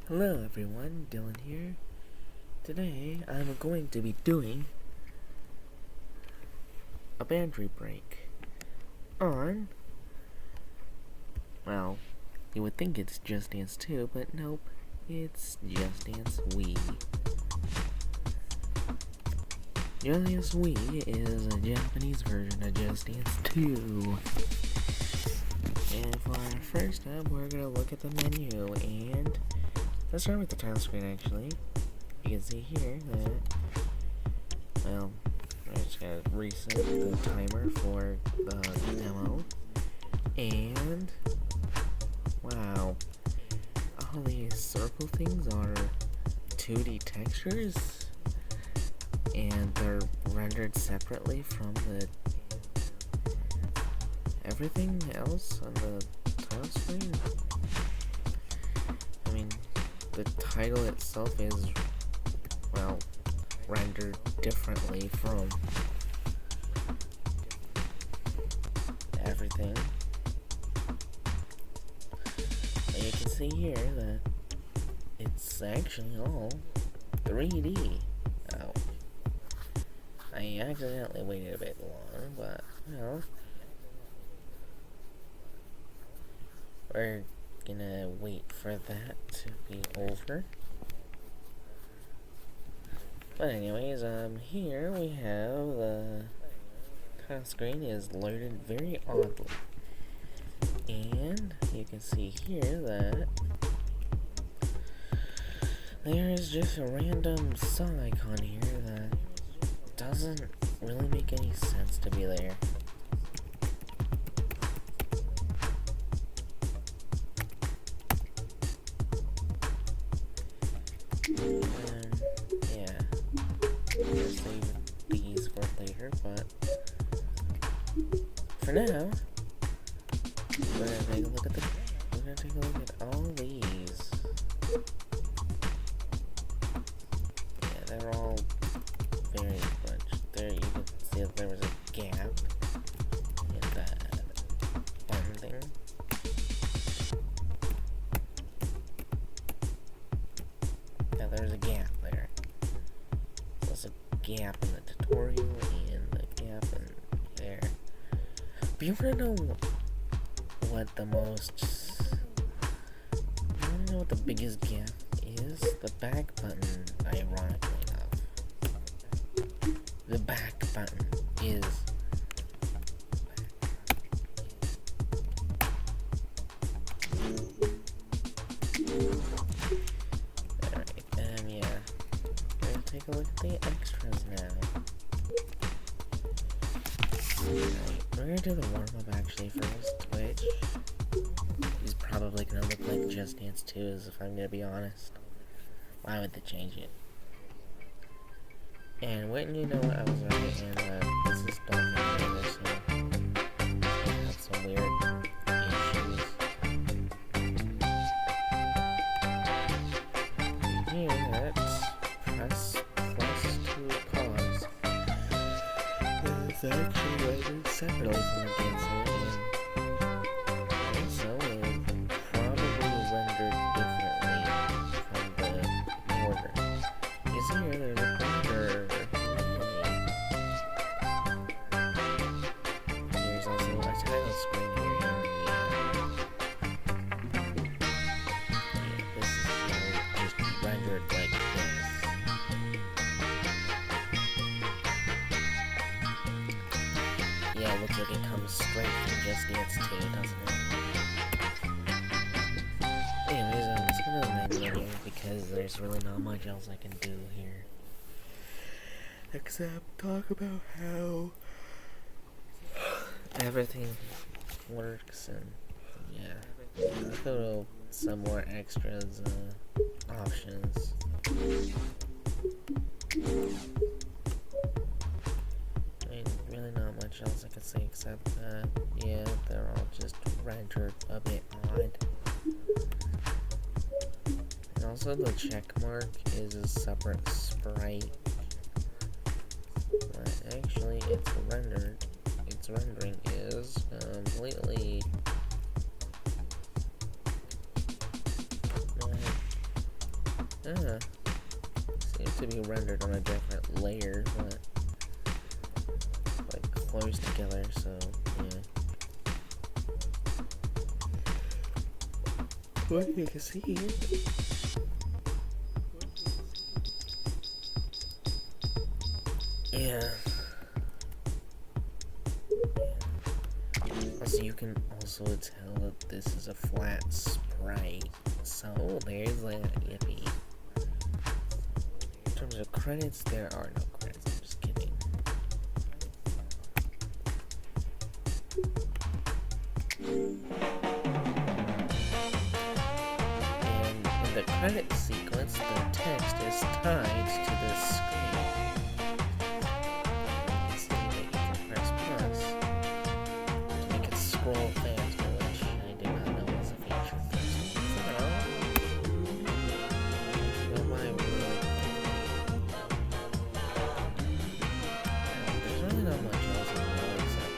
Hello everyone, Dylan here. Today I'm going to be doing a boundary break on, well, you would think it's Just Dance 2, but nope, it's Just Dance Wii. Just Dance Wii is a Japanese version of Just Dance 2. And for our first step, we're going to look at the menu, and let's start with the title screen actually. You can see here that, well, I just gotta reset the timer for the demo, and wow, all these circle things are 2D textures, and they're rendered separately from the everything else on the title screen. I mean, the title itself is, well, rendered differently from everything. And you can see here that it's actually all 3D. Oh, I accidentally waited a bit long, but, well, we're gonna wait for that to be over. But anyways, here we have the title screen is loaded very oddly. And you can see here that there is just a random sun icon here that doesn't really make any sense to be there. And yeah, I'm gonna save these for later, but for now, we're gonna take a look at all these. Yeah, they're all very much there. You can see that there was a gap in that button thing. Yeah, there's a gap there. There's a gap in the tutorial and the gap in there. But you wanna know what the biggest gap is? The back button, ironically enough. The back button is alright, yeah. We're gonna take a look at the extras now. Alright, we're gonna do the warm-up actually first, which is probably gonna look like Just Dance 2, if I'm gonna be honest. Why would they change it? And wouldn't you know I was right, and this is Dolphin Gamer, so I have some weird issues. Here, let's press plus to pause. It's actually rendered separately from the dancer, and also is probably rendered differently from the order. You see here, there's a pointer. There's also a title screen here, and this is just rendered like this. Yeah, it looks like it comes straight from Just Dance 2, doesn't it? Anyways, let's go to the menu here, because there's really not much else I can do here. Except talk about how everything works, and yeah. Let's go to some more extras, options. Really not much else I could say except that, yeah, they're all just rendered a bit odd. And also the check mark is a separate sprite. But actually its rendering is completely seems to be rendered on a different layer, but like close together, so yeah. What you can see here. Yeah. Also, you can also tell that this is a flat sprite. So there's that. Yippee. In terms of credits, there are no credits. I'm just kidding. And in the credit sequence, the text is tied to the screen. You can see that you can press plus to make it scroll faster, which I did not know was a feature first. So, why really? There's really not much else in the world except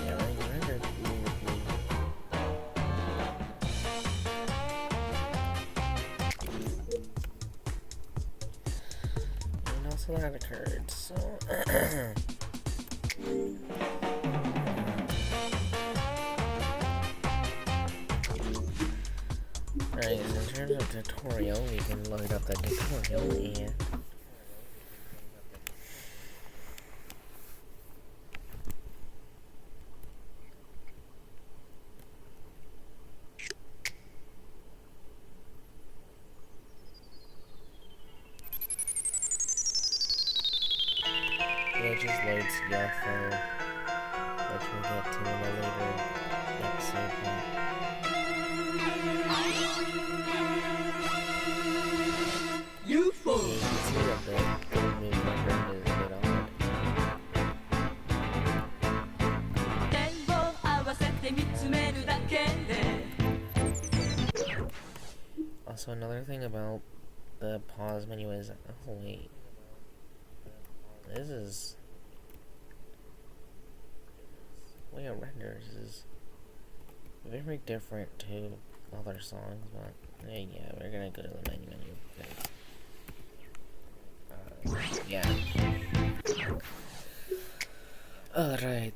everything rendered beautifully. And also that occurred, so Alright, so in terms of tutorial, we can load up the tutorial and it just loads Yafo, which we'll get to in a later episode. UFO! Yeah, you can see that the new rendering is a bit odd. 手を合わせて見つめるだけで Also, another thing about the pause menu is, oh wait, this is, the way it renders is very different to other songs, but yeah, we're gonna go to the menu. Yeah. Alright.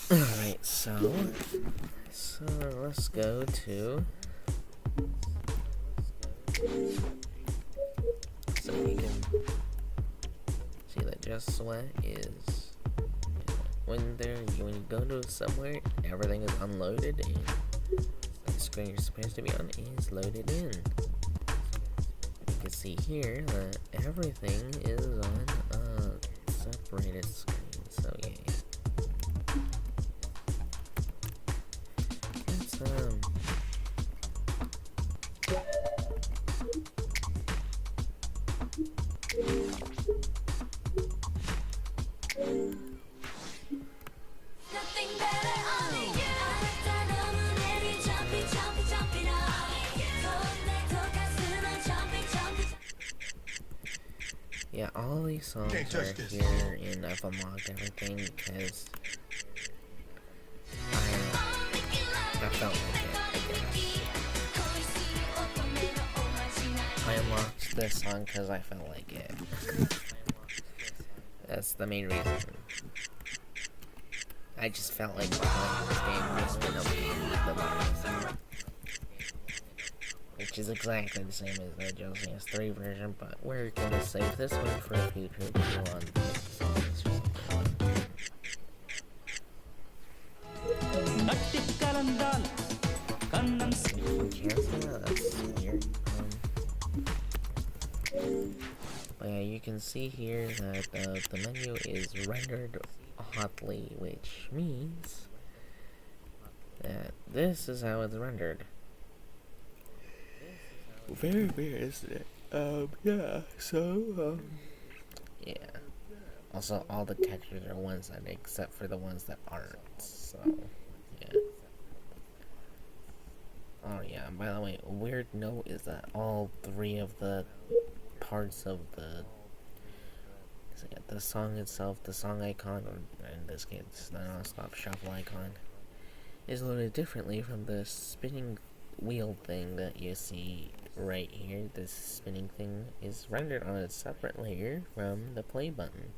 Alright, so let's go to, so you can see that Just Sweat is, when you go to somewhere, everything is unloaded and the screen you're supposed to be on is loaded in. You can see here that everything is on a separated screen, so yeah. Nothing better only you あなたの胸にジャンピジャンピジャンピなそんな溶かすのジャンピジャンピ Yeah, all these songs are here and I've unlocked everything because I felt like it, I guess. I unlocked this song because I felt like it. That's the main reason. I just felt like playing this game just when nobody needed the Mario. Which is exactly the same as the Josie S3 version, but we're gonna save this one for a future video on this song. It's just yeah, that's weird. But yeah, you can see here that the menu is rendered hotly, which means that this is how it's rendered. Very weird, isn't it? Yeah, so, yeah. Also, all the textures are one-sided except for the ones that aren't, so, yeah. Oh yeah, by the way, a weird note is that all three of the parts of the So yeah, the song itself, the song icon, or in this case, the non-stop shuffle icon, is loaded differently from the spinning wheel thing that you see right here. This spinning thing is rendered on a separate layer from the play button,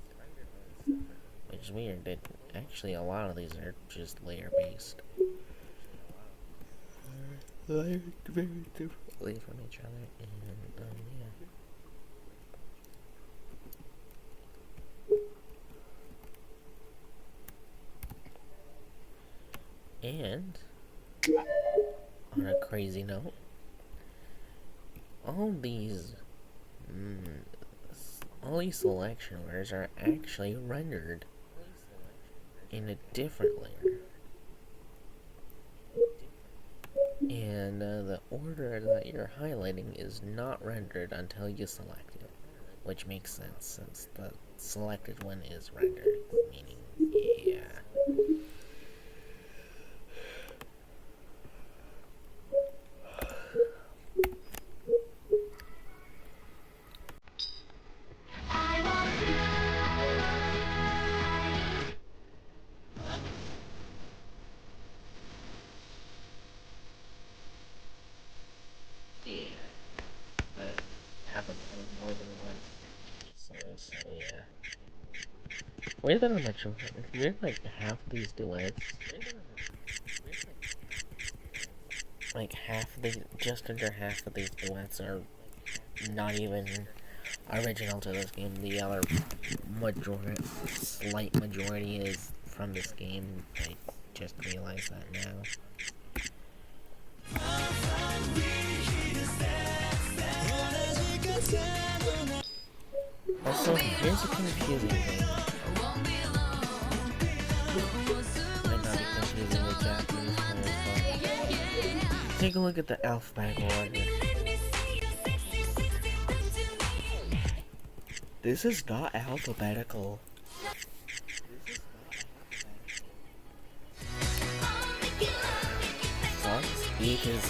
which is weird. That actually a lot of these are just layer based, layered very differently from each other, and yeah. And on a crazy note, all these selection layers are actually rendered in a different layer, and the order that you're highlighting is not rendered until you select it, which makes sense since the selected one is rendered, meaning yeah. More than one. So yeah. Weird that I'm not sure. It's weird like half these duets. Like half of these, just under half of these duets are not even original to this game. The other slight majority is from this game. I just realized that now. Also, here's a confusing thing. Might not be confusing with Japanese players, but take a look at the alphabetical order. This is not alphabetical. Sucks. E to Z,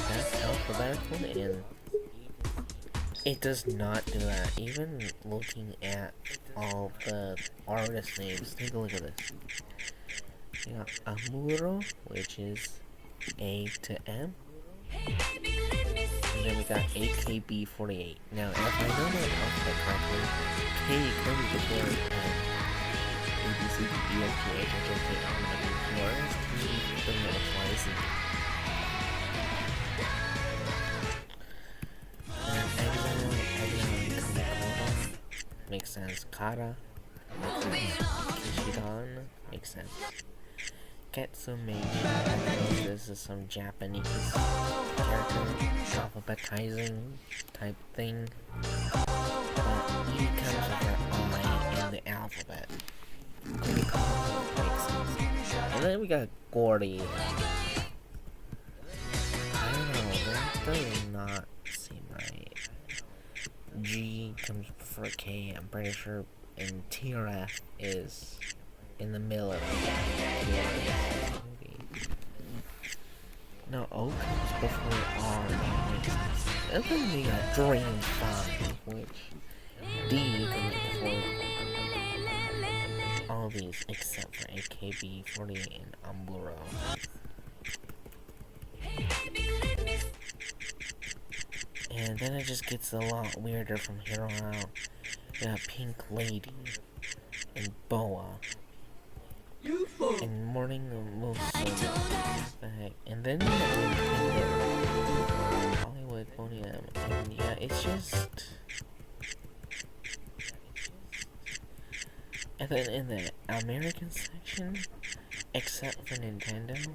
that's alphabetical, and it does not do that. Even looking at all the artist names, take a look at this. You got Amuro, which is A to M. And then we got AKB48. Now, if I know my alphabet correctly, K comes before A, B, C, D, E, F, G, H, I, J, K, L, M, N, O, P, R, S, T, U, V, W, X, Y, Z. Makes sense. Kara makes sense. Kishidan makes sense. Ketsume, this is some Japanese character alphabetizing type thing. But E comes with I in the alphabet. Makes sense. And then we got Gordy. I don't know, that does not seem right. G comes before K, I'm pretty sure, and TRF is in the middle of it. No, O comes before R, that makes sense. And then we got Dream 5, which D comes before all these except for AKB48 and Amuro. And then it just gets a lot weirder from here on out. We got Pink Lady and Boa and Morning Musume. And then we got Hollywood Podium. And yeah, it's just. And then in the American section, except for Nintendo,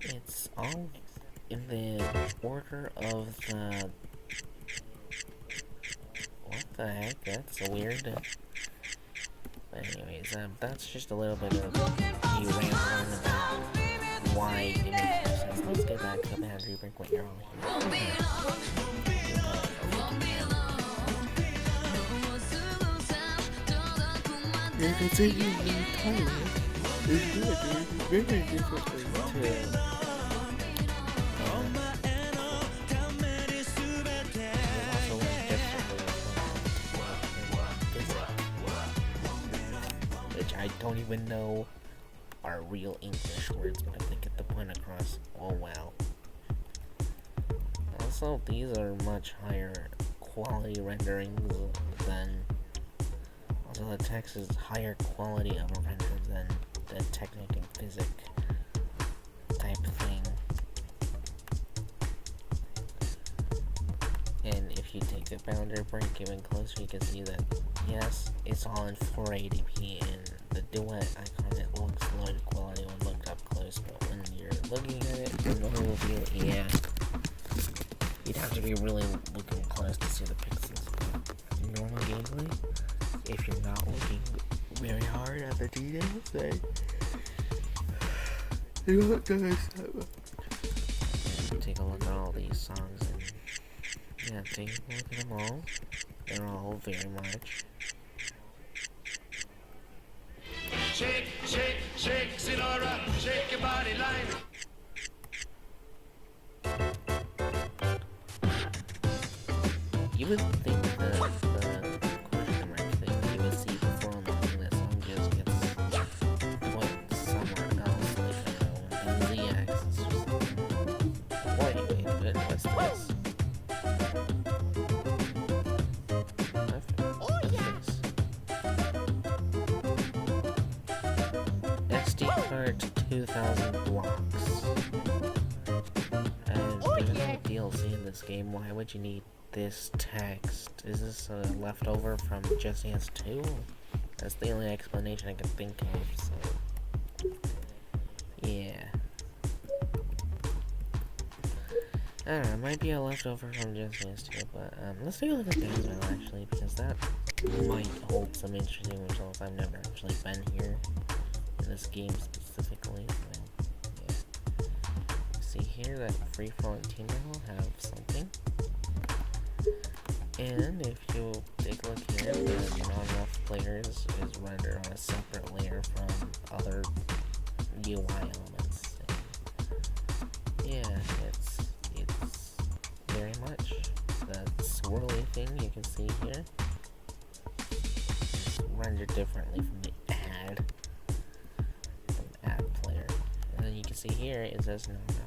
it's all in the order of the. What the heck? That's weird. But anyways, that's just a little bit of me rambling about why it makes no sense. Let's get back to the boundary break when you're all here. If it's a unique title, it's very different to don't even know are real English words, but if they get the point across, oh wow. Also, these are much higher quality renderings than. Also, the text is higher quality of a render than the Technic and Physic type thing. And if you take the boundary break even closer, you can see that yes, it's all in 480p, and the duet icon, it looks low quality when looked up close, but when you're looking at it from the whole view, yeah, you'd have to be really looking close to see the pixels. Normal gameplay, if you're not looking very hard at the details, then you don't notice that much. Take a look at all these songs, and yeah, take a look at them all. They're all very much. Shake, shake, shake, Sinora, shake your body line. You would think that the question mark thing you would see before unlocking this song just gets put somewhere else, like in the Z-axis. Wait, what's this? SD card 2000 blocks. And there's no DLC in this game. Why would you need this text? Is this a leftover from Just Dance 2? That's the only explanation I can think of, so yeah. I don't know, it might be a leftover from Just Dance 2, but let's take a look at that as well, actually, because that might hold some interesting results. I've never actually been here in this game specifically, so yeah. See here that Free For All and Team will have something. And if you take a look here, the non-ref players is rendered on a separate layer from other UI elements. And yeah, it's very much that swirly thing you can see here. It's rendered differently from the ad player. And then you can see here it says non-ref players.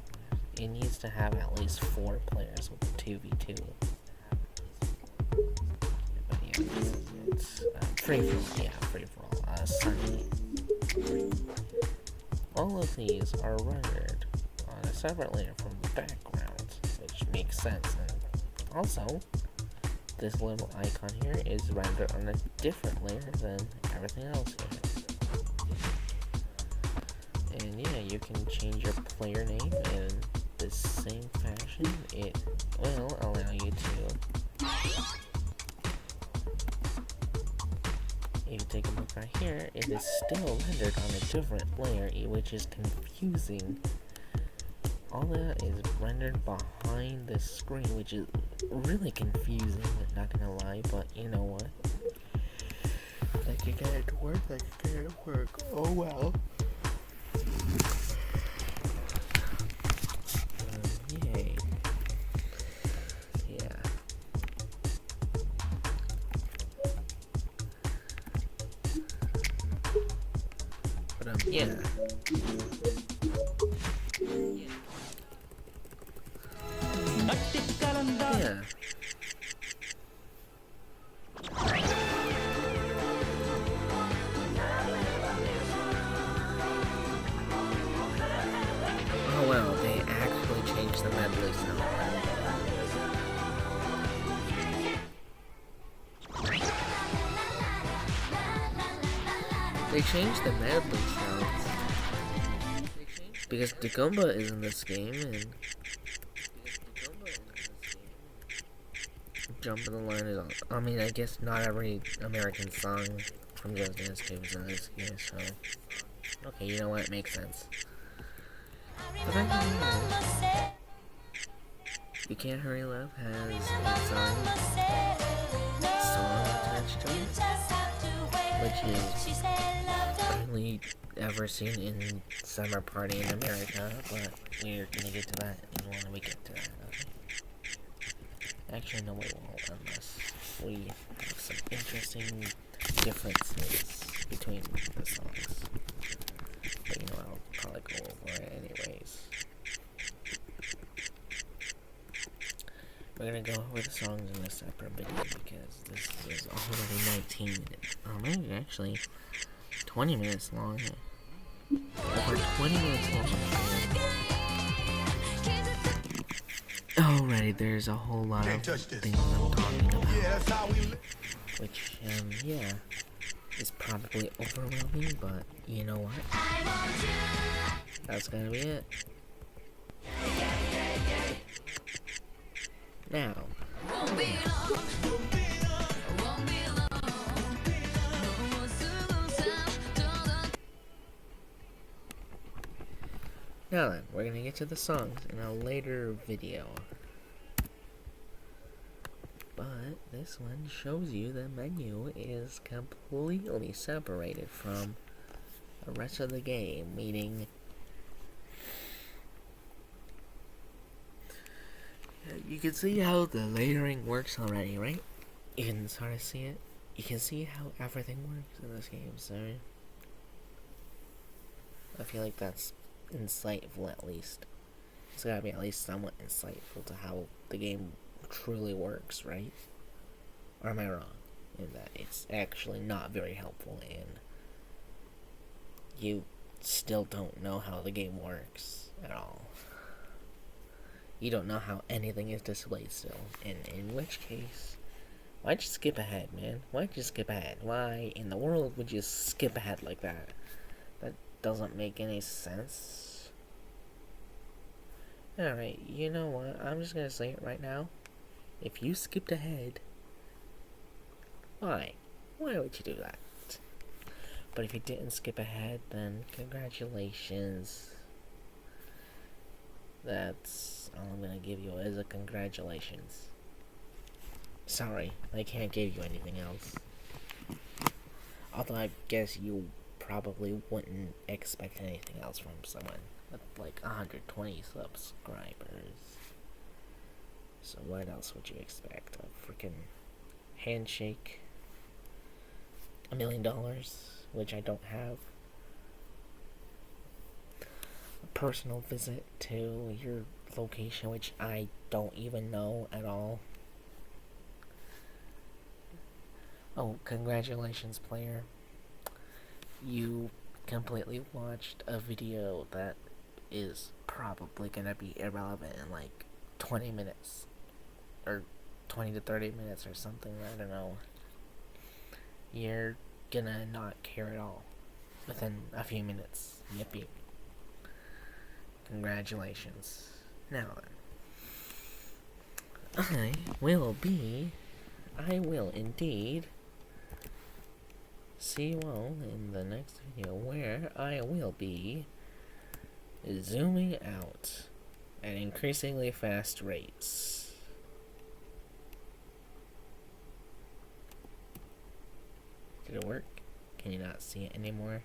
It needs to have at least 4 players with 2v2. But yeah, it's free for all. Yeah, free for all. Sunny. All of these are rendered on a separate layer from the background, which makes sense. And also, this little icon here is rendered on a different layer than everything else here. And yeah, you can change your player name in the same fashion. It will allow you to. If you take a look right here, it is still rendered on a different layer, which is confusing. All that is rendered behind the screen, which is really confusing, not gonna lie, but you know what? I can get it to work, I can get it to work. Oh well. Yay. Yeah. But yeah. Yeah. Oh well, they actually changed the medley sound. They changed the medley sounds. Because Dagomba is in this game, and Jump in the Line is on. I mean, I guess not every American song from Just Dance 2 is in this game, so. Okay, you know what? It makes sense. But I can know. You Can't Hurry Love has its own song attached to it, which is only ever seen in Summer Party in America, but we're gonna get to that when we get to that, okay? Actually, no, we won't, unless we have some interesting differences. between the songs. But you know, I'll probably go over it anyways. We're gonna go over the songs in a separate video because this is already 19 minutes. Oh, maybe actually 20 minutes long. Over 20 minutes long. Alrighty, there's a whole lot of things I'm talking about. Which, yeah, is probably overwhelming, but you know what? That's gonna be it. Now, then, we're gonna get to the songs in a later video. But this one shows you the menu is completely separated from the rest of the game, meaning you can see how the layering works already, right? You can sort of see it. You can see how everything works in this game, so I feel like that's insightful at least. It's gotta be at least somewhat insightful to how the game truly works, right? Or am I wrong in that it's actually not very helpful and you still don't know how the game works at all? You don't know how anything is displayed still, and in which case, why'd you skip ahead, man? Why'd you skip ahead? Why in the world would you skip ahead like that? That doesn't make any sense. Alright, you know what? I'm just gonna say it right now. If you skipped ahead, why? Why would you do that? But if you didn't skip ahead, then congratulations. That's all I'm gonna give you is a congratulations. Sorry, I can't give you anything else. Although I guess you probably wouldn't expect anything else from someone with like 120 subscribers. So what else would you expect? A freaking handshake? $1 million, which I don't have. A personal visit to your location, which I don't even know at all. Oh, congratulations, player. You completely watched a video that is probably gonna be irrelevant in like 20 minutes. Or 20 to 30 minutes or something, I don't know. You're gonna not care at all within a few minutes. Yippee. Congratulations. Now then. I will indeed see you all in the next video where I will be zooming out at increasingly fast rates. Did it work? Can you not see it anymore?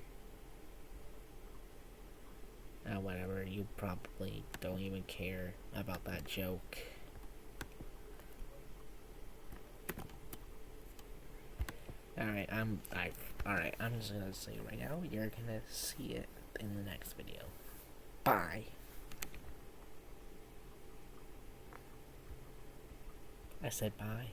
Whatever, you probably don't even care about that joke. Alright, I'm just gonna say right now, you're gonna see it in the next video. Bye. I said bye.